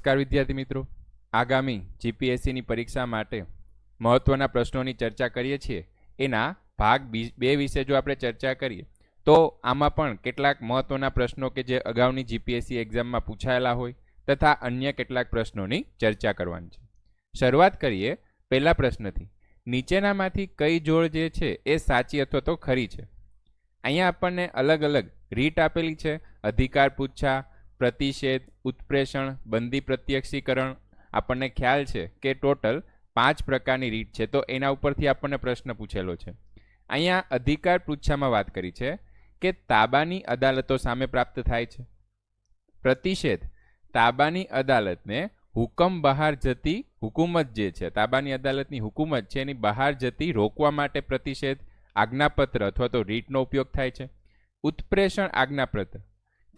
નમસ્કાર વિદ્યાર્થી મિત્રો, આગામી જીપીએસસીની પરીક્ષા માટે મહત્વના પ્રશ્નોની ચર્ચા કરીએ છીએ. એના ભાગ 2 વિશે જો આપણે ચર્ચા કરીએ તો આમાં પણ કેટલાક મહત્વના પ્રશ્નો કે જે અગાઉની જીપીએસસી એક્ઝામમાં પૂછાયેલા હોય તથા અન્ય કેટલાક પ્રશ્નોની ચર્ચા કરવાની છે. શરૂઆત કરીએ પહેલા પ્રશ્નથી. નીચેનામાંથી કઈ જોડ જે છે એ સાચી અથવા તો ખરી છે? અહીંયા આપણને અલગ અલગ રીત આપેલી છે. અધિકાર પૂછા, પ્રતિષેધ, ઉત્પ્રેષણ, બંદી પ્રત્યક્ષીકરણ. આપણને ખ્યાલ છે કે ટોટલ 5 પ્રકારની રીત છે, તો એના ઉપરથી આપણને પ્રશ્ન પૂછેલો છે. અહીંયા અધિકાર પૂછામાં વાત કરી છે કે તાબાની અદાલતો સામે પ્રાપ્ત થાય છે. પ્રતિષેધ, તાબાની અદાલતને હુકમ બહાર જતી હુકુમત જે છે, તાબાની અદાલતની હુકુમત છે એની બહાર જતી રોકવા માટે પ્રતિષેધ આજ્ઞાપત્ર અથવા તો રીટનો ઉપયોગ થાય છે. ઉત્પ્રેષણ આજ્ઞાપત્ર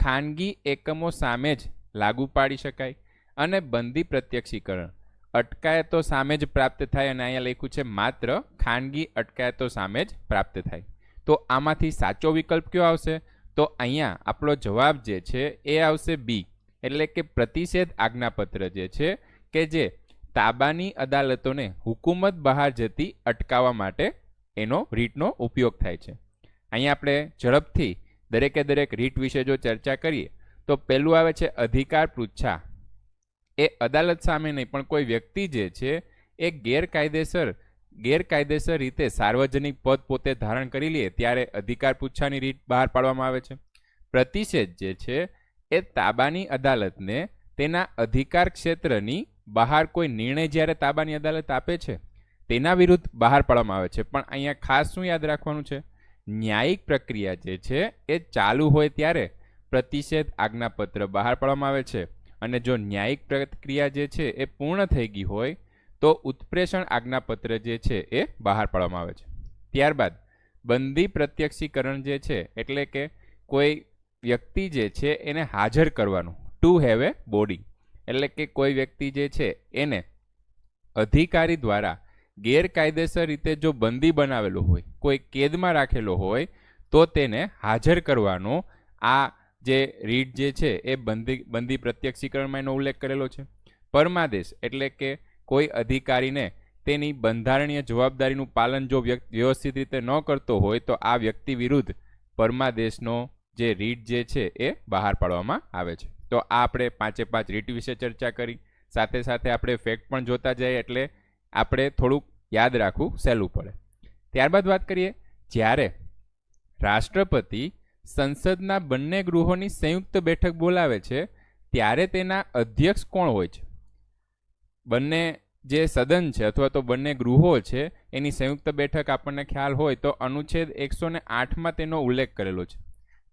ખાનગી એકમો સામે જ લાગુ પાડી શકાય. અને બંદી પ્રત્યક્ષીકરણ અટકાયતો સામે જ પ્રાપ્ત થાય, અને અહીંયા લખ્યું છે માત્ર ખાનગી અટકાયતો સામે જ પ્રાપ્ત થાય. તો આમાંથી સાચો વિકલ્પ કયો આવશે? તો અહીંયા આપણો જવાબ જે છે એ આવશે બી, એટલે કે પ્રતિષેધ આજ્ઞાપત્ર જે છે કે જે તાબાની અદાલતોને હુકુમત બહાર જતી અટકાવવા માટે એનો રીટનો ઉપયોગ થાય છે. અહીંયા આપણે ઝડપથી દરેકે દરેક રીત વિશે જો ચર્ચા કરીએ તો પહેલું આવે છે અધિકાર પૃચ્છા. એ અદાલત સામે નહીં પણ કોઈ વ્યક્તિ જે છે એ ગેરકાયદેસર રીતે સાર્વજનિક પદ પોતે ધારણ કરી લે ત્યારે અધિકાર પૂછાની રીત બહાર પાડવામાં આવે છે. પ્રતિષેધ જે છે એ તાબાની અદાલતને તેના અધિકાર ક્ષેત્રની બહાર કોઈ નિર્ણય જ્યારે તાબાની અદાલત આપે છે તેના વિરુદ્ધ બહાર પાડવામાં આવે છે. પણ અહીંયા ખાસ શું યાદ રાખવાનું છે? ન્યાયિક પ્રક્રિયા જે છે એ ચાલુ હોય ત્યારે પ્રતિષેધ આજ્ઞાપત્ર બહાર પાડવામાં આવે છે, અને જો ન્યાયિક પ્રક્રિયા જે છે એ પૂર્ણ થઈ ગઈ હોય તો ઉત્પ્રેષણ આજ્ઞાપત્ર જે છે એ બહાર પાડવામાં આવે છે. ત્યારબાદ બંદી પ્રત્યક્ષીકરણ જે છે એટલે કે કોઈ વ્યક્તિ જે છે એને હાજર કરવાનું, ટુ હેવ એ બોડી, એટલે કે કોઈ વ્યક્તિ જે છે એને અધિકારી દ્વારા ગેરકાયદેસર રીતે જો બંદી બનાવેલો હોય, કોઈ કેદમાં રાખેલો હોય તો તેને હાજર કરવાનો આ જે રીત જે છે એ બંદી પ્રત્યક્ષીકરણમાં એનો ઉલ્લેખ કરેલો છે. પરમાદેશ એટલે કે કોઈ અધિકારીને તેની બંધારણીય જવાબદારીનું પાલન જો વ્યવસ્થિત રીતે ન કરતો હોય તો આ વ્યક્તિ વિરુદ્ધ પરમાદેશનો જે રીત જે છે એ બહાર પાડવામાં આવે છે. તો આ આપણે 5 રીત વિશે ચર્ચા કરી. સાથે સાથે આપણે ફેક્ટ પણ જોતા જઈએ એટલે આપણે થોડુંક યાદ રાખવું સહેલું પડે. ત્યારબાદ વાત કરીએ, જ્યારે રાષ્ટ્રપતિ સંસદના બંને ગૃહોની સંયુક્ત બેઠક બોલાવે છે ત્યારે તેના અધ્યક્ષ કોણ હોય છે? બંને જે સદન છે અથવા તો બંને ગૃહો છે એની સંયુક્ત બેઠક આપણને ખ્યાલ હોય તો અનુચ્છેદ 108માં તેનો ઉલ્લેખ કરેલો છે.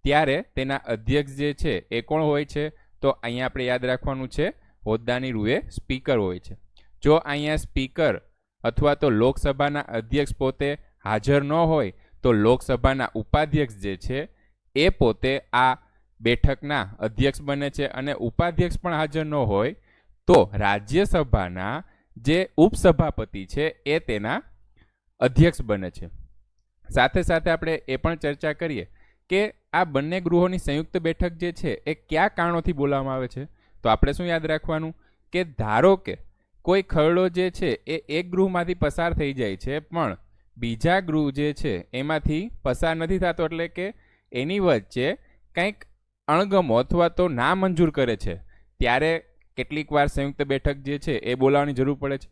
ત્યારે તેના અધ્યક્ષ જે છે એ કોણ હોય છે? તો અહીંયા આપણે યાદ રાખવાનું છે હોદ્દાની રૂએ સ્પીકર હોય છે. જો અહીંયા સ્પીકર અથવા તો લોકસભાના અધ્યક્ષ પોતે હાજર ન હોય તો લોકસભાના ઉપાધ્યક્ષ જે છે એ પોતે આ બેઠકના અધ્યક્ષ બને છે, અને ઉપાધ્યક્ષ પણ હાજર ન હોય તો રાજ્યસભાના જે ઉપસભાપતિ છે એ તેના અધ્યક્ષ બને છે. સાથે સાથે આપણે એ પણ ચર્ચા કરીએ કે આ બંને ગૃહોની સંયુક્ત બેઠક જે છે એ કયા કારણોથી બોલાવવામાં આવે છે? તો આપણે શું યાદ રાખવાનું કે ધારો કે કોઈ ખરડો જે છે એ એક ગૃહમાંથી પસાર થઈ જાય છે પણ બીજા ગૃહ જે છે એમાંથી પસાર નથી થતો, એટલે કે એની વચ્ચે કંઈક અણગમો અથવા તો ના મંજૂર કરે છે ત્યારે કેટલીક વાર સંયુક્ત બેઠક જે છે એ બોલાવવાની જરૂર પડે છે.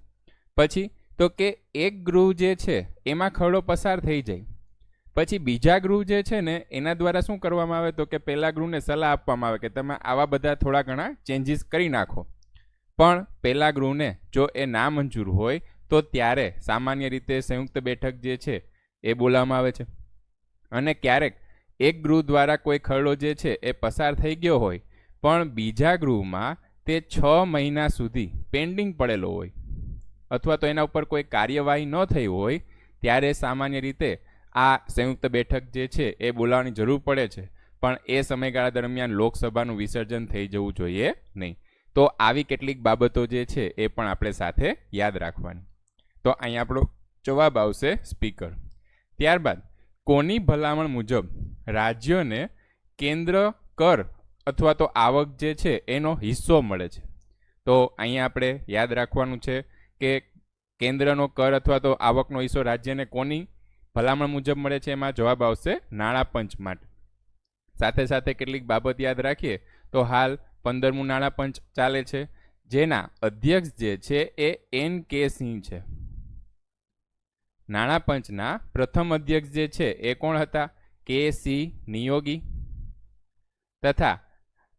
પછી તો કે એક ગૃહ જે છે એમાં ખરડો પસાર થઈ જાય પછી બીજા ગૃહ જે છે ને એના દ્વારા શું કરવામાં આવે તો કે પહેલા ગૃહને સલાહ આપવામાં આવે કે તમે આવા બધા થોડા ઘણા ચેન્જીસ કરી નાખો. પણ પહેલા ગૃહને જો એ ના મંજૂર હોય તો ત્યારે સામાન્ય રીતે સંયુક્ત બેઠક જે છે એ બોલાવવામાં આવે છે. અને ક્યારેક એક ગૃહ દ્વારા કોઈ ખરડો જે છે એ પસાર થઈ ગયો હોય પણ બીજા ગૃહમાં તે 6 મહિના સુધી પેન્ડિંગ પડેલો હોય અથવા તો એના ઉપર કોઈ કાર્યવાહી ન થઈ હોય ત્યારે સામાન્ય રીતે આ સંયુક્ત બેઠક જે છે એ બોલાવવાની જરૂર પડે છે. પણ એ સમયગાળા દરમિયાન લોકસભાનું વિસર્જન થઈ જવું જોઈએ નહીં. તો આવી કેટલીક બાબતો જે છે એ પણ આપણે સાથે યાદ રાખવાની. તો અહીંયા આપણો જવાબ આવશે સ્પીકર. ત્યારબાદ કોની ભલામણ મુજબ રાજ્યોને કેન્દ્ર કર અથવા તો આવક જે છે એનો હિસ્સો મળે છે? તો અહીંયા આપણે યાદ રાખવાનું છે કે કેન્દ્રનો કર અથવા તો આવકનો હિસ્સો રાજ્યને કોની ભલામણ મુજબ મળે છે? એમાં જવાબ આવશે નાણાં પંચ માટે. સાથે સાથે કેટલીક બાબત યાદ રાખીએ તો હાલ 15મું નાણાં પંચ ચાલે છે, જેના અધ્યક્ષ જે છે એ N.K. સિંહ છે. નાણાં પંચના પ્રથમ અધ્યક્ષ જે છે એ કોણ હતા? K.C. નિયોગી. તથા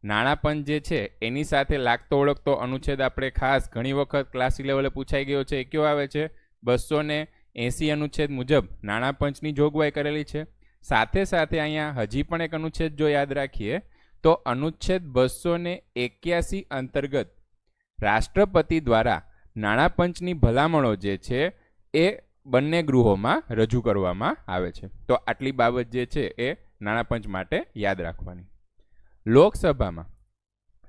નાણાં પંચ જે છે એની સાથે લાગતો ઓળખતો અનુચ્છેદ આપણે ખાસ ઘણી વખત ક્લાસિક લેવલે પૂછાઈ ગયો છે. એ કયો આવે છે? 280 અનુચ્છેદ મુજબ નાણાં પંચની જોગવાઈ કરેલી છે. સાથે સાથે અહીંયા હજી પણ એક અનુચ્છેદ જો યાદ રાખીએ તો અનુચ્છેદ 281 અંતર્ગત રાષ્ટ્રપતિ દ્વારા નાણાં પંચની ભલામણો જે છે એ બંને ગૃહોમાં રજૂ કરવામાં આવે છે. તો આટલી બાબત જે છે એ નાણાં પંચ માટે યાદ રાખવાની. લોકસભામાં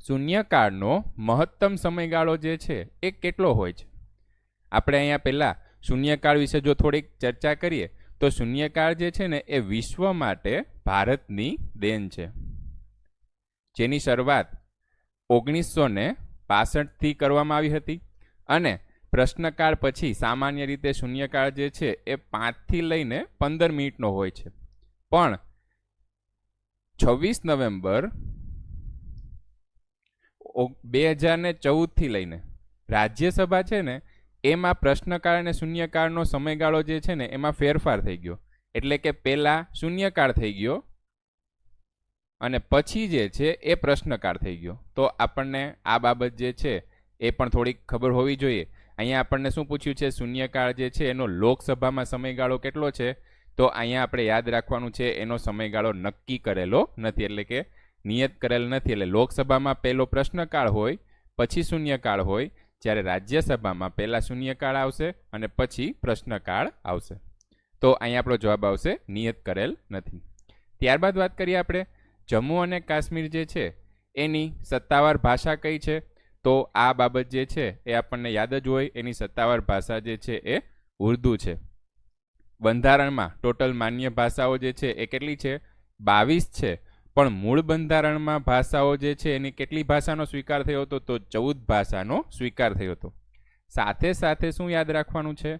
શૂન્યકાળનો મહત્તમ સમયગાળો જે છે એ કેટલો હોય છે? આપણે અહીંયા પહેલાં શૂન્યકાળ વિશે જો થોડીક ચર્ચા કરીએ તો શૂન્યકાળ જે છે ને એ વિશ્વ માટે ભારતની દેન છે, જેની શરૂઆત 1965થી કરવામાં આવી હતી અને પ્રશ્નકાળ પછી સામાન્ય રીતે શૂન્યકાળ જે છે એ 5થી લઈને 15 મિનિટનો હોય છે. પણ 26 નવેમ્બર 2014થી લઈને રાજ્યસભા છે ને એમાં પ્રશ્નકાળ અને શૂન્યકાળનો સમયગાળો જે છે ને એમાં ફેરફાર થઈ ગયો. એટલે કે પહેલાં શૂન્યકાળ થઈ ગયો અને પછી જે છે એ પ્રશ્નકાળ થઈ ગયો. તો આપણને આ બાબત જે છે એ પણ થોડીક ખબર હોવી જોઈએ. અહીંયા આપણને શું પૂછ્યું છે? શૂન્યકાળ જે છે એનો લોકસભામાં સમયગાળો કેટલો છે? તો અહીંયા આપણે યાદ રાખવાનું છે એનો સમયગાળો નક્કી કરેલો નથી, એટલે કે નિયત કરેલ નથી. એટલે લોકસભામાં પહેલો પ્રશ્નકાળ હોય, પછી શૂન્યકાળ હોય, જ્યારે રાજ્યસભામાં પહેલા શૂન્યકાળ આવશે અને પછી પ્રશ્નકાળ આવશે. તો અહીંયા આપણો જવાબ આવશે નિયત કરેલ નથી. ત્યારબાદ વાત કરીએ આપણે જમ્મુ અને કાશ્મીર જે છે એની સત્તાવાર ભાષા કઈ છે? તો આ બાબત જે છે એ આપણને યાદ જ હોય. એની સત્તાવાર ભાષા જે છે એ ઉર્દુ છે. બંધારણમાં ટોટલ માન્ય ભાષાઓ જે છે એ કેટલી છે? 22 છે. પણ મૂળ બંધારણમાં ભાષાઓ જે છે એની કેટલી ભાષાનો સ્વીકાર થયો હતો? તો 14 ભાષાનો સ્વીકાર થયો હતો. સાથે સાથે શું યાદ રાખવાનું છે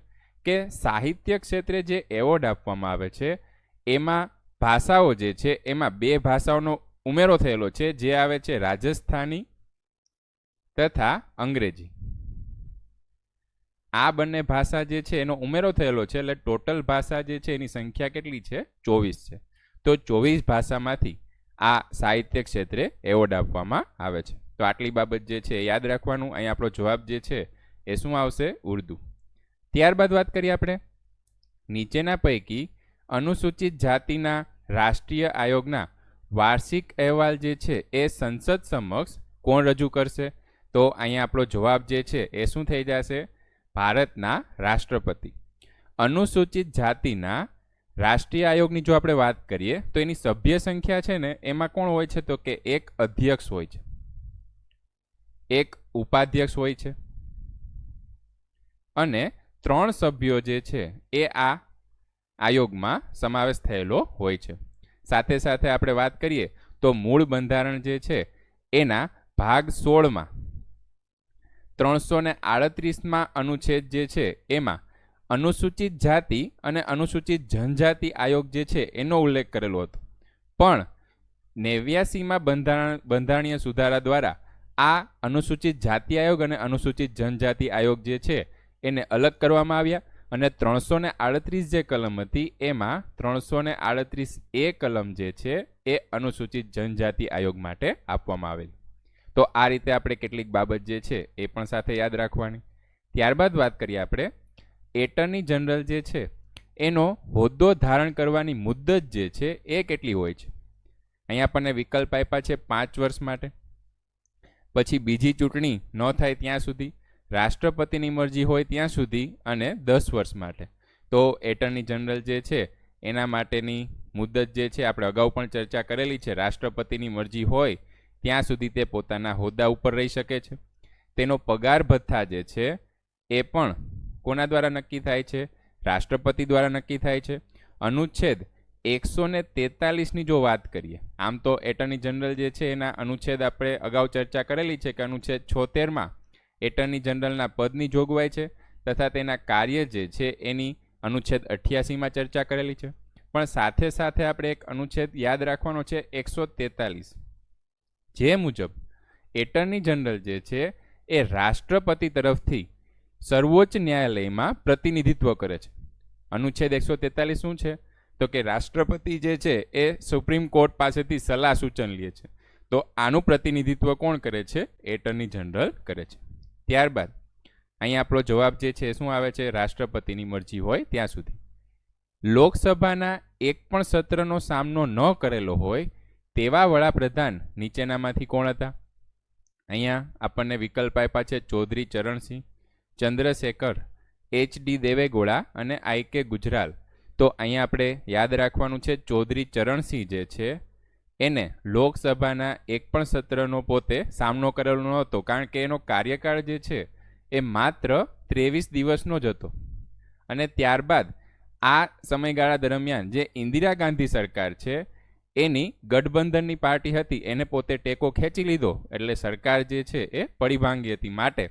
કે સાહિત્ય ક્ષેત્રે જે એવોર્ડ આપવામાં આવે છે એમાં ભાષાઓ જે છે એમાં 2 ભાષાઓનો ઉમેરો થયેલો છે, જે આવે છે રાજસ્થાની તથા અંગ્રેજી. આ બંને ભાષા જે છે એનો ઉમેરો થયેલો છે, એટલે ટોટલ ભાષા જે છે એની સંખ્યા કેટલી છે? 24 છે. તો 24 ભાષામાંથી આ સાહિત્ય ક્ષેત્રે એવોર્ડ આપવામાં આવે છે. તો આટલી બાબત જે છે યાદ રાખવાનું. અહીં આપણો જવાબ જે છે એ શું આવશે? ઉર્દુ. ત્યારબાદ વાત કરીએ આપણે નીચેના પૈકી અનુસૂચિત જાતિના રાષ્ટ્રીય આયોગના વાર્ષિક અહેવાલ જે છે એ સંસદ સમક્ષ કોણ રજૂ કરશે? તો અહીંયા આપણો જવાબ જે છે એ શું થઈ જશે? ભારતના રાષ્ટ્રપતિ. અનુસૂચિત જાતિના રાષ્ટ્રીય આયોગની જો આપણે વાત કરીએ તો એની સભ્ય સંખ્યા છે ને એમાં કોણ હોય છે? તો કે એક અધ્યક્ષ હોય છે, એક ઉપાધ્યક્ષ હોય છે અને 3 સભ્યો જે છે એ આ આયોગમાં સમાવેશ થયેલો હોય છે. સાથે સાથે આપણે વાત કરીએ તો મૂળ બંધારણ જે છે એના ભાગ 16માં 338માં અનુચ્છેદ જે છે એમાં અનુસૂચિત જાતિ અને અનુસૂચિત જનજાતિ આયોગ જે છે એનો ઉલ્લેખ કરેલો હતો. પણ 89માં બંધારણીય સુધારા દ્વારા આ અનુસૂચિત જાતિ આયોગ અને અનુસૂચિત જનજાતિ આયોગ જે છે એને અલગ કરવામાં આવ્યા અને 338 જે કલમ હતી એમાં 338A કલમ જે છે એ અનુસૂચિત જનજાતિ આયોગ માટે આપવામાં આવેલી. તો આ રીતે આપણે કેટલીક બાબત જે છે એ પણ સાથે યાદ રાખવાની. ત્યારબાદ વાત કરીએ આપણે એટર્ની જનરલ જે છે એનો હોદ્દો ધારણ કરવાની મુદ્દત જે છે એ કેટલી હોય છે? અહીંયા આપણને વિકલ્પ આપ્યા છે 5 વર્ષ માટે, પછી બીજી ચૂંટણી ન થાય ત્યાં સુધી, રાષ્ટ્રપતિની મરજી હોય ત્યાં સુધી અને 10 વર્ષ માટે. તો એટર્ની જનરલ જે છે એના માટેની મુદ્દત જે છે આપણે અગાઉ પણ ચર્ચા કરેલી છે. રાષ્ટ્રપતિની મરજી હોય ત્યાં સુધી તે પોતાના હોદ્દા ઉપર રહી શકે છે. તેનો પગાર ભથ્થા જે છે એ પણ કોના દ્વારા નક્કી થાય છે? રાષ્ટ્રપતિ દ્વારા નક્કી થાય છે. અનુચ્છેદ 143ની જો વાત કરીએ, આમ તો એટર્ની જનરલ જે છે એના અનુચ્છેદ આપણે અગાઉ ચર્ચા કરેલી છે કે અનુચ્છેદ 76માં એટર્ની જનરલના પદની જોગવાઈ છે તથા તેના કાર્ય જે છે એની અનુચ્છેદ 88માં ચર્ચા કરેલી છે. પણ સાથે સાથે આપણે એક અનુચ્છેદ યાદ રાખવાનો છે 143, જે મુજબ એટર્ની જનરલ જે છે એ રાષ્ટ્રપતિ તરફથી સર્વોચ્ચ ન્યાયાલયમાં પ્રતિનિધિત્વ કરે છે. અનુચ્છેદ 143 શું છે? તો કે રાષ્ટ્રપતિ જે છે એ સુપ્રીમ કોર્ટ પાસેથી સલાહ સૂચન લે છે. તો આનું પ્રતિનિધિત્વ કોણ કરે છે? એટર્ની જનરલ કરે છે. ત્યારબાદ અહીંયા આપણો જવાબ જે છે શું આવે છે? રાષ્ટ્રપતિની મરજી હોય ત્યાં સુધી. લોકસભાના એક પણ સત્રનો સામનો ન કરેલો હોય તેવા વડાપ્રધાન નીચેનામાંથી કોણ હતા? અહીંયા આપણને વિકલ્પ આપ્યા છે ચૌધરી ચરણસિંહ, ચંદ્રશેખર, એચ.ડી. દેવેગૌડા અને આઈ.કે. ગુજરાલ. તો અહીંયા આપણે યાદ રાખવાનું છે ચૌધરી ચરણસિંહ જે છે એને લોકસભાના એક પણ સત્રનો પોતે સામનો કરેલો ન હતો, કારણ કે એનો કાર્યકાળ જે છે એ માત્ર 23 દિવસનો જ હતો. અને ત્યારબાદ આ સમયગાળા દરમિયાન જે ઇન્દિરા ગાંધી સરકાર છે એની ગઠબંધનની પાર્ટી હતી એને પોતે ટેકો ખેંચી લીધો, એટલે સરકાર જે છે એ પડી ભાંગી હતી. માટે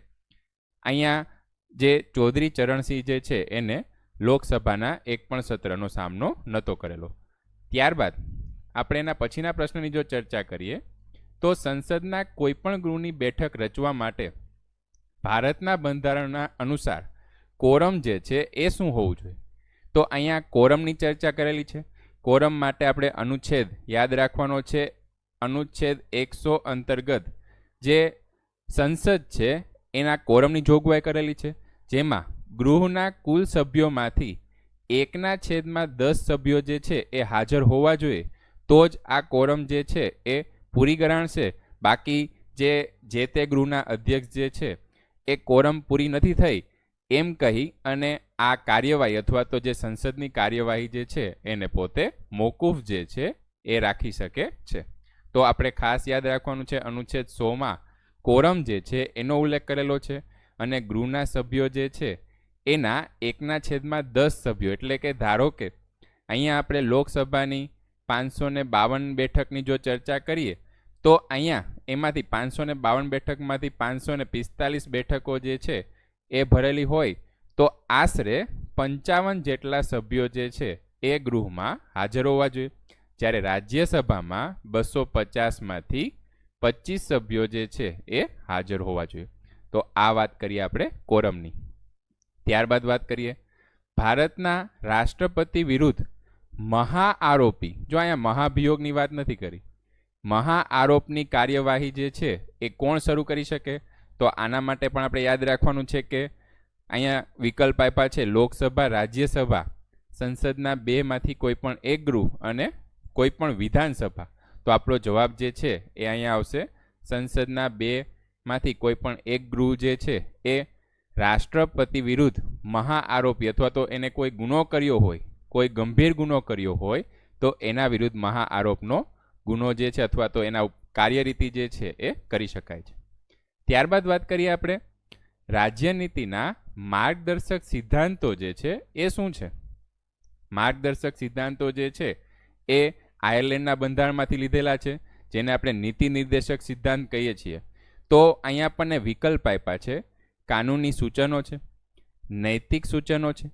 અહીંયા જે ચૌધરી ચરણસિંહ જે છે એને લોકસભાના એક પણ સત્રનો સામનો નહોતો કરેલો. ત્યારબાદ આપણે એના પછીના પ્રશ્નની જો ચર્ચા કરીએ તો સંસદના કોઈપણ ગૃહની બેઠક રચવા માટે ભારતના બંધારણના અનુસાર કોરમ જે છે એ શું હોવું જોઈએ? તો અહીંયા કોરમની ચર્ચા કરેલી છે. કોરમ માટે આપણે અનુચ્છેદ યાદ રાખવાનો છે. અનુચ્છેદ 100 અંતર્ગત જે સંસદ છે એના કોરમની જોગવાઈ કરેલી છે, જેમાં ગૃહના કુલ સભ્યોમાંથી 1/10 સભ્યો જે છે એ હાજર હોવા જોઈએ, તો જ આ કોરમ જે છે એ પૂરી ગણાશે. બાકી જે તે ગૃહના અધ્યક્ષ જે છે એ કોરમ પૂરી નથી થઈ એમ કહી અને આ કાર્યવાહી અથવા તો જે સંસદની કાર્યવાહી જે છે એને પોતે મોકૂફ જે છે એ રાખી શકે છે. તો આપણે ખાસ યાદ રાખવાનું છે અનુચ્છેદ 100માં કોરમ જે છે એનો ઉલ્લેખ કરેલો છે અને ગૃહના સભ્યો જે છે એના 1/10 સભ્યો, એટલે કે ધારો કે અહીંયા આપણે લોકસભાની 552 બેઠકની જો ચર્ચા કરીએ તો અહીંયા એમાંથી 552 બેઠકમાંથી 545 બેઠકો જે છે એ ભરેલી હોય તો આશરે 55 જેટલા સભ્યો જે છે એ ગૃહમાં હાજર હોવા જોઈએ. જ્યારે રાજ્યસભામાં 250માંથી 25 સભ્યો જે છે એ હાજર હોવા જોઈએ. તો આ વાત કરીએ આપણે કોરમની. ત્યારબાદ વાત કરીએ ભારતના રાષ્ટ્રપતિ વિરુદ્ધ મહાઆરોપી. જો અહીંયા મહાભિયોગની વાત નથી કરી, મહાઆરોપની કાર્યવાહી જે છે એ કોણ શરૂ કરી શકે? તો આના માટે પણ આપણે યાદ રાખવાનું છે કે અહીંયા વિકલ્પ આપ્યા છે લોકસભા, રાજ્યસભા, સંસદના 2માંથી કોઈ પણ એક ગૃહ અને કોઈ પણ વિધાનસભા. તો આપણો જવાબ જે છે એ અહીંયા આવશે સંસદના 2માંથી કોઈ પણ એક ગૃહ જે છે એ રાષ્ટ્રપતિ વિરુદ્ધ મહાઆરોપી અથવા તો એને કોઈ ગુનો કર્યો હોય, કોઈ ગંભીર ગુનો કર્યો હોય તો એના વિરુદ્ધ મહાઆરોપનો ગુનો જે છે અથવા તો એના કાર્યરીતિ જે છે એ કરી શકાય છે. ત્યારબાદ વાત કરીએ આપણે રાજ્યનીતિના માર્ગદર્શક સિદ્ધાંતો જે છે એ શું છે? માર્ગદર્શક સિદ્ધાંતો જે છે એ આયર્લેન્ડના બંધારણમાંથી લીધેલા છે, જેને આપણે નીતિ નિર્દેશક સિદ્ધાંત કહીએ છીએ. તો અહીંયા આપણને વિકલ્પ આપ્યા છે કાનૂની સૂચનો છે, નૈતિક સૂચનો છે,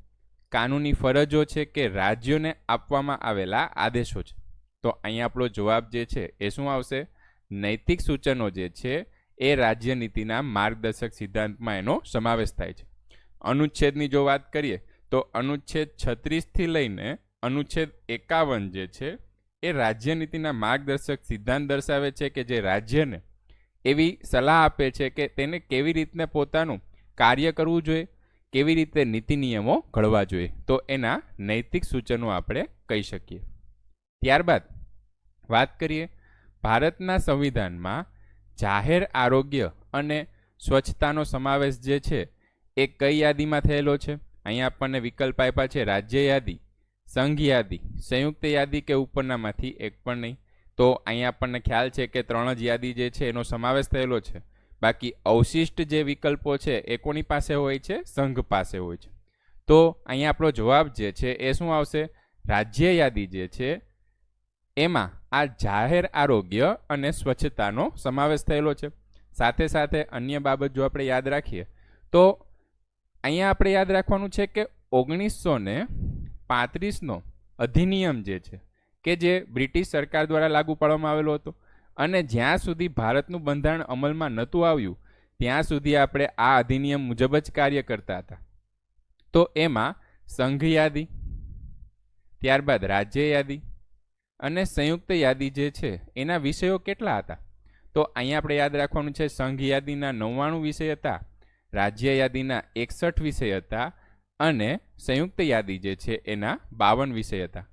કાનૂની ફરજો છે કે રાજ્યોને આપવામાં આવેલા આદેશો છે. તો અહીંયા આપણો જવાબ જે છે એ શું આવશે? નૈતિક સૂચનો જે છે એ રાજ્યનીતિના માર્ગદર્શક સિદ્ધાંતમાં એનો સમાવેશ થાય છે. અનુચ્છેદની જો વાત કરીએ તો અનુચ્છેદ 36થી લઈને અનુચ્છેદ 51 જે છે એ રાજ્યનીતિના માર્ગદર્શક સિદ્ધાંત દર્શાવે છે કે જે રાજ્યને એવી સલાહ આપે છે કે તેને કેવી રીતને પોતાનું કાર્ય કરવું જોઈએ, કેવી રીતે નીતિ નિયમો ઘડવા જોઈએ. તો એના નૈતિક સૂચનો આપણે કહી શકીએ. ત્યારબાદ વાત કરીએ ભારતના સંવિધાનમાં જાહેર આરોગ્ય અને સ્વચ્છતાનો સમાવેશ જે છે એ કઈ યાદીમાં થયેલો છે? અહીંયા આપણને વિકલ્પ આપ્યા છે રાજ્ય યાદી, સંઘ યાદી, સંયુક્ત યાદી કે ઉપરનામાંથી એક પણ નહીં. તો અહીંયા આપણને ખ્યાલ છે કે 3 જ યાદી જે છે એનો સમાવેશ થયેલો છે. બાકી અવશિષ્ટ જે વિકલ્પો છે એ કોની પાસે હોય છે? સંઘ પાસે હોય છે. તો અહીંયા આપણો જવાબ જે છે એ શું આવશે? રાજ્ય યાદી જે છે એમાં આ જાહેર આરોગ્ય અને સ્વચ્છતાનો સમાવેશ થયેલો છે. સાથે સાથે અન્ય બાબત જો આપણે યાદ રાખીએ તો અહીંયા આપણે યાદ રાખવાનું છે કે 1935નો અધિનિયમ જે છે કે જે બ્રિટિશ સરકાર દ્વારા લાગુ પાડવામાં આવેલો હતો અને જ્યાં સુધી ભારતનું બંધારણ અમલમાં નહોતું આવ્યું ત્યાં સુધી આપણે આ અધિનિયમ મુજબ જ કાર્ય કરતા હતા. તો એમાં સંઘ યાદી, ત્યારબાદ રાજ્ય યાદી અને સંયુક્ત યાદી જે છે એના વિષયો કેટલા હતા? તો અહીંયા આપણે યાદ રાખવાનું છે સંઘ યાદીના 99 વિષય હતા, રાજ્ય યાદીના 61 વિષય હતા અને સંયુક્ત યાદી જે છે એના 52 વિષય હતા.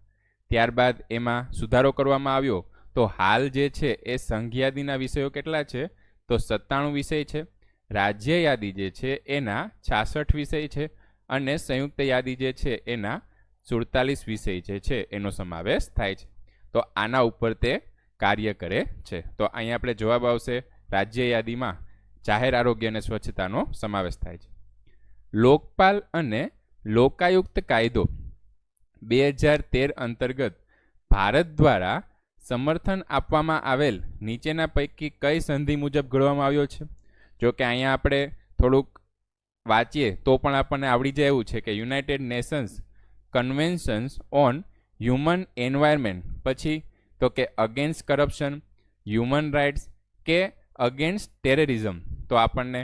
ત્યારબાદ એમાં સુધારો કરવામાં આવ્યો તો હાલ જે છે એ સંઘ યાદીના વિષયો કેટલા છે? તો 97 વિષય છે, રાજ્ય યાદી જે છે એના 66 વિષય છે અને સંયુક્ત યાદી જે છે એના 47 વિષય જે છે એનો સમાવેશ થાય છે. તો આના ઉપર તે કાર્ય કરે છે. તો અહીંયા આપણે જવાબ આવશે રાજ્ય યાદીમાં જાહેર આરોગ્ય અને સ્વચ્છતાનો સમાવેશ થાય છે. લોકપાલ અને લોકાયુક્ત કાયદો 2013 અંતર્ગત ભારત દ્વારા સમર્થન આપવામાં આવેલ નીચેના પૈકી કઈ સંધિ મુજબ ઘડવામાં આવ્યો છે? જો કે અહીંયા આપણે થોડુંક વાંચીએ તો પણ આપણને આવડી જાય એવું છે કે united nations conventions on human environment, પછી તો કે અગેન્સ્ટ કરપ્શન, હ્યુમન રાઇટ્સ કે અગેન્સ્ટ ટેરરિઝમ. તો આપણને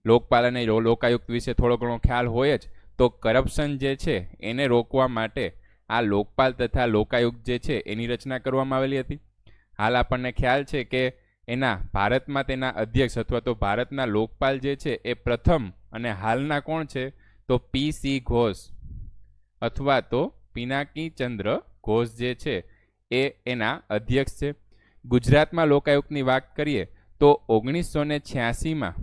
લોકપાલ અને લોકાયુક્ત વિશે થોડો ઘણો ખ્યાલ હોય જ. તો કરપ્શન જે છે એને રોકવા માટે આ લોકપાલ તથા લોકાયુક્ત જે છે એની રચના કરવામાં આવેલી હતી. હાલ આપણને ખ્યાલ છે કે એના ભારતમાં તેના અધ્યક્ષ અથવા તો ભારતના લોકપાલ જે છે એ પ્રથમ અને હાલના કોણ છે? તો પી.સી. ઘોષ અથવા તો પિનાકી ચંદ્ર ઘોષ જે છે એ એના અધ્યક્ષ છે. ગુજરાતમાં લોકાયુક્તની વાત કરીએ તો 1986માં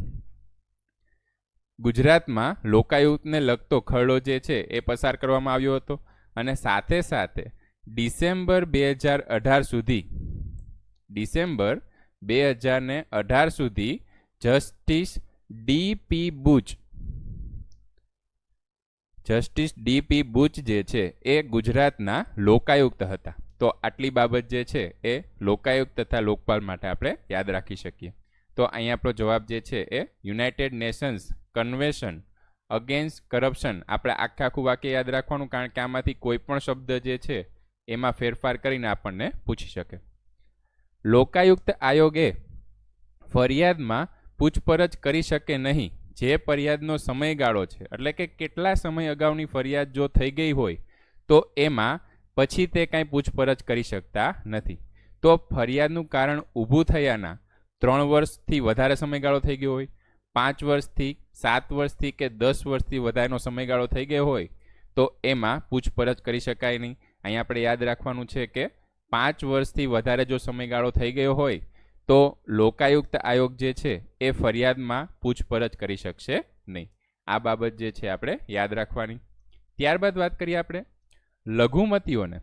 ગુજરાતમાં લોકાયુક્તને લગતો ખરડો જે છે એ પસાર કરવામાં આવ્યો હતો અને સાથે સાથે ડિસેમ્બર 2018 સુધી જસ્ટિસ ડી.પી. બુચ જે છે એ ગુજરાતના લોકાયુક્ત હતા. તો આટલી બાબત જે છે એ લોકાયુક્ત તથા લોકપાલ માટે આપણે યાદ રાખી શકીએ. તો અહીંયા આપણો જવાબ જે છે એ united nations convention against corruption. આપણે આખું વાક્ય યાદ રાખવાનું, કારણ કે આમાંથી કોઈ પણ શબ્દ જે છે એમાં ફેરફાર કરીને આપણને પૂછી શકે. લોકાયુક્ત આયોગે ફરિયાદમાં પૂછપરછ કરી શકે નહીં જે ફરિયાદનો સમયગાળો છે, એટલે કે કેટલા સમય અગાઉની ફરિયાદ જો થઈ ગઈ હોય તો એમાં પછી તે કાંઈ પૂછપરછ કરી શકતા નથી. તો ફરિયાદનું કારણ ઊભું થયાના 3 વર્ષથી વધારે સમયગાળો થઈ ગયો હોય, 5 વર્ષથી, 7 વર્ષથી કે 10 વર્ષથી વધારેનો સમયગાળો થઈ ગયો હોય તો એમાં પૂછપરછ કરી શકાય નહીં. અહીંયા આપણે યાદ રાખવાનું છે કે 5 વર્ષથી વધારે જો સમયગાળો થઈ ગયો હોય તો લોકાયુક્ત આયોગ જે છે એ ફરિયાદમાં પૂછપરછ કરી શકશે નહીં. આ બાબત જે છે આપણે યાદ રાખવાની. ત્યારબાદ વાત કરીએ આપણે લઘુમતીઓને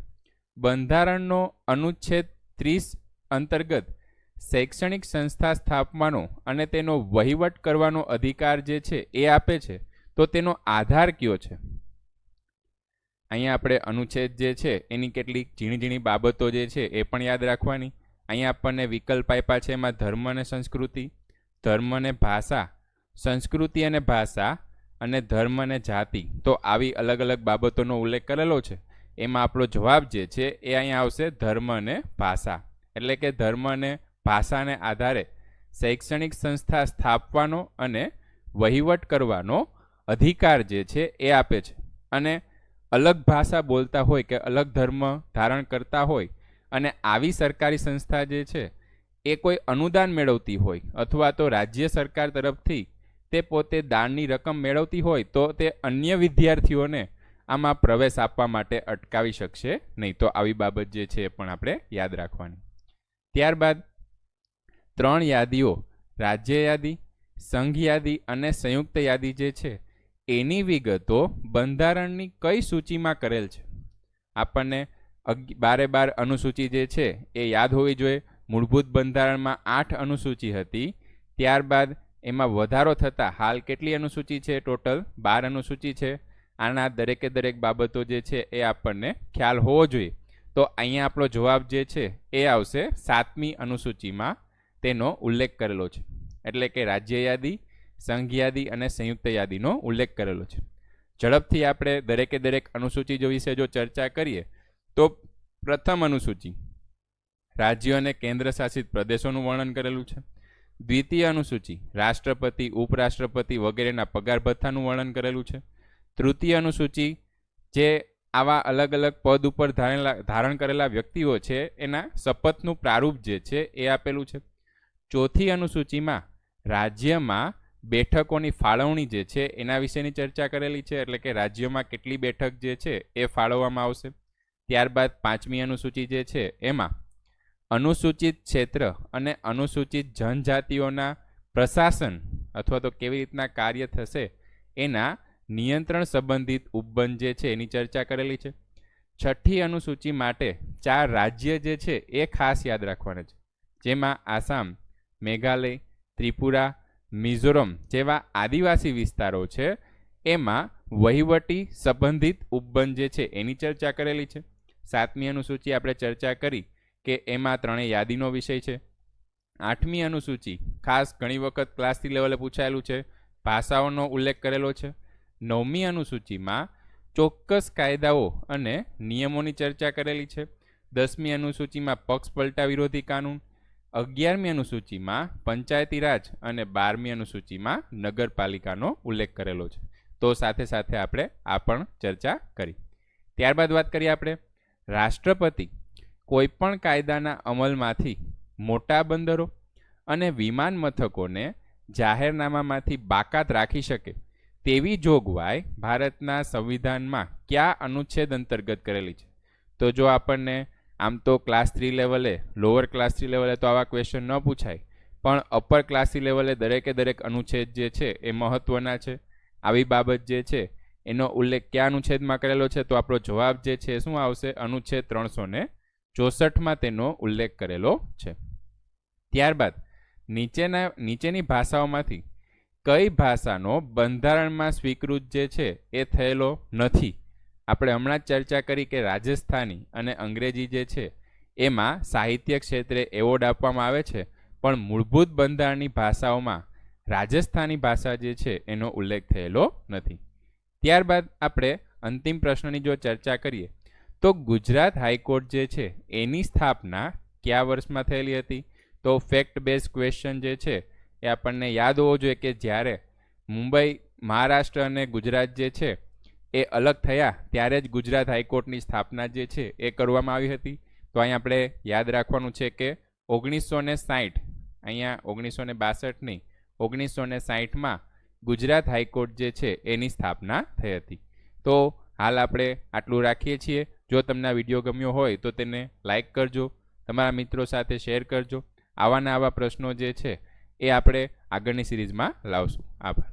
બંધારણનો અનુચ્છેદ 30 અંતર્ગત શૈક્ષણિક સંસ્થા સ્થાપવાનો અને તેનો વહીવટ કરવાનો અધિકાર જે છે એ આપે છે. તો તેનો આધાર કયો છે? અહીંયા આપણે અનુચ્છેદ જે છે એની કેટલીક ઝીણી બાબતો જે છે એ પણ યાદ રાખવાની. અહીંયા આપણને વિકલ્પ આપ્યા છે, એમાં ધર્મ અને સંસ્કૃતિ, ધર્મ અને ભાષા, સંસ્કૃતિ અને ભાષા અને ધર્મ અને જાતિ. તો આવી અલગ અલગ બાબતોનો ઉલ્લેખ કરેલો છે. એમાં આપણો જવાબ જે છે એ અહીંયા આવશે ધર્મ અને ભાષા. એટલે કે ધર્મ અને ભાષાને આધારે શૈક્ષણિક સંસ્થા સ્થાપવાનો અને વહીવટ કરવાનો અધિકાર જે છે એ આપે છે. અને અલગ ભાષા બોલતા હોય કે અલગ ધર્મ ધારણ કરતા હોય અને આવી સરકારી સંસ્થા જે છે એ કોઈ અનુદાન મેળવતી હોય અથવા તો રાજ્ય સરકાર તરફથી તે પોતે દાનની રકમ મેળવતી હોય તો તે અન્ય વિદ્યાર્થીઓને આમાં પ્રવેશ આપવા માટે અટકાવી શકશે નહીં. તો આવી બાબત જે છે એ પણ આપણે યાદ રાખવાની. ત્યારબાદ 3 યાદીઓ, રાજ્ય યાદી, સંઘ યાદી અને સંયુક્ત યાદી જે છે એની વિગતો બંધારણની કઈ સૂચિમાં કરેલ છે? આપણને 12 અનુસૂચિ જે છે એ યાદ હોવી જોઈએ. મૂળભૂત બંધારણમાં 8 અનુસૂચિ હતી, ત્યારબાદ એમાં વધારો થતાં હાલ કેટલી અનુસૂચિ છે? ટોટલ 12 અનુસૂચિ છે. આના દરેક બાબતો જે છે એ આપણને ખ્યાલ હોવો જોઈએ. તો અહીંયા આપણો જવાબ જે છે એ આવશે 7મી અનુસૂચિમાં તેનો ઉલ્લેખ કરેલો છે. એટલે કે રાજ્ય યાદી, સંઘ યાદી અને સંયુક્ત યાદીનો ઉલ્લેખ કરેલો છે. ઝડપથી આપણે દરેકે દરેક અનુસૂચિ વિશે જો ચર્ચા કરીએ તો પ્રથમ અનુસૂચિ રાજ્યો અને કેન્દ્ર શાસિત પ્રદેશોનું વર્ણન કરેલું છે. દ્વિતીય અનુસૂચિ રાષ્ટ્રપતિ, ઉપરાષ્ટ્રપતિ વગેરેના પગાર ભથ્થાનું વર્ણન કરેલું છે. તૃતીય અનુસૂચિ જે આવા અલગ અલગ પદ ઉપર ધારણ કરેલા વ્યક્તિઓ છે એના શપથનું પ્રારૂપ જે છે એ આપેલું છે. ચોથી અનુસૂચિમાં રાજ્યમાં બેઠકોની ફાળવણી જે છે એના વિશેની ચર્ચા કરેલી છે, એટલે કે રાજ્યોમાં કેટલી બેઠક જે છે એ ફાળવવામાં આવશે. ત્યારબાદ પાંચમી અનુસૂચિ જે છે એમાં અનુસૂચિત ક્ષેત્ર અને અનુસૂચિત જનજાતિઓના પ્રશાસન અથવા તો કેવી રીતના કાર્ય થશે એના નિયંત્રણ સંબંધિત ઉપબંધ જે છે એની ચર્ચા કરેલી છે. છઠ્ઠી અનુસૂચિ માટે 4 રાજ્ય જે છે એ ખાસ યાદ રાખવાના છે, જેમાં આસામ, મેઘાલય, ત્રિપુરા, મિઝોરમ જેવા આદિવાસી વિસ્તારો છે એમાં વહીવટી સંબંધિત ઉપબંધ જે છે એની ચર્ચા કરેલી છે. સાતમી અનુસૂચિ આપણે ચર્ચા કરી કે એમાં ત્રણેય યાદીનો વિષય છે. આઠમી અનુસૂચિ ખાસ ઘણી વખત ક્લાસથી લેવલે પૂછાયેલું છે, ભાષાઓનો ઉલ્લેખ કરેલો છે. નવમી અનુસૂચિમાં ચોક્કસ કાયદાઓ અને નિયમોની ચર્ચા કરેલી છે. 10મી અનુસૂચિમાં પક્ષ પલટા વિરોધી કાનૂન. 11મી અનુસૂચિમાં પંચાયતી રાજ અને 12મી અનુસૂચિમાં નગરપાલિકાનો ઉલ્લેખ કરેલો છે. તો સાથે સાથે આપણે આ પણ ચર્ચા કરી. ત્યારબાદ વાત કરીએ આપણે રાષ્ટ્રપતિ કોઈપણ કાયદાના અમલમાંથી મોટા બંદરો અને વિમાન મથકોને જાહેરનામામાંથી બાકાત રાખી શકે તેવી જોગવાઈ ભારતના સંવિધાનમાં કયા અનુચ્છેદ અંતર્ગત કરેલી છે? તો જો આપણને આમ તો ક્લાસ 3 લેવલે, લોઅર ક્લાસ 3 લેવલે તો આવા ક્વેશ્ચન ન પૂછાય, પણ અપર ક્લાસ 3 લેવલે દરેકે દરેક અનુચ્છેદ જે છે એ મહત્વના છે. આવી બાબત જે છે એનો ઉલ્લેખ કયા અનુચ્છેદમાં કરેલો છે? તો આપણો જવાબ જે છે શું આવશે? અનુચ્છેદ 364માં તેનો ઉલ્લેખ કરેલો છે. ત્યારબાદ નીચેની ભાષાઓમાંથી કઈ ભાષાનો બંધારણમાં સ્વીકૃત જે છે એ થયેલો નથી? આપણે હમણાં જ ચર્ચા કરી કે રાજસ્થાની અને અંગ્રેજી જે છે એમાં સાહિત્ય ક્ષેત્રે એવોર્ડ આપવામાં આવે છે, પણ મૂળભૂત બંધારણની ભાષાઓમાં રાજસ્થાની ભાષા જે છે એનો ઉલ્લેખ થયેલો નથી. ત્યારબાદ આપણે અંતિમ પ્રશ્નની જો ચર્ચા કરીએ તો ગુજરાત હાઈકોર્ટ જે છે એની સ્થાપના કયા વર્ષમાં થયેલી હતી? તો ફેક્ટ બેઝ ક્વેશ્ચન જે છે એ આપણને યાદ હોવો જોઈએ કે જ્યારે મુંબઈ, મહારાષ્ટ્ર અને ગુજરાત જે છે એ અલગ થયા ત્યારે જ ગુજરાત હાઈકોર્ટની સ્થાપના જે છે એ કરવામાં આવી હતી. તો અહીં આપણે યાદ રાખવાનું છે કે 1960, અહીંયા 1962 નહીં, 1960માં ગુજરાત હાઈકોર્ટ જે છે એની સ્થાપના થઈ હતી. તો હાલ આપણે આટલું રાખીએ છીએ. જો તમને આ વિડીયો ગમ્યો હોય તો તેને લાઈક કરજો, તમારા મિત્રો સાથે શેર કરજો. આવા પ્રશ્નો જે છે એ આપણે આગળની સિરીઝમાં લાવશું. આભાર.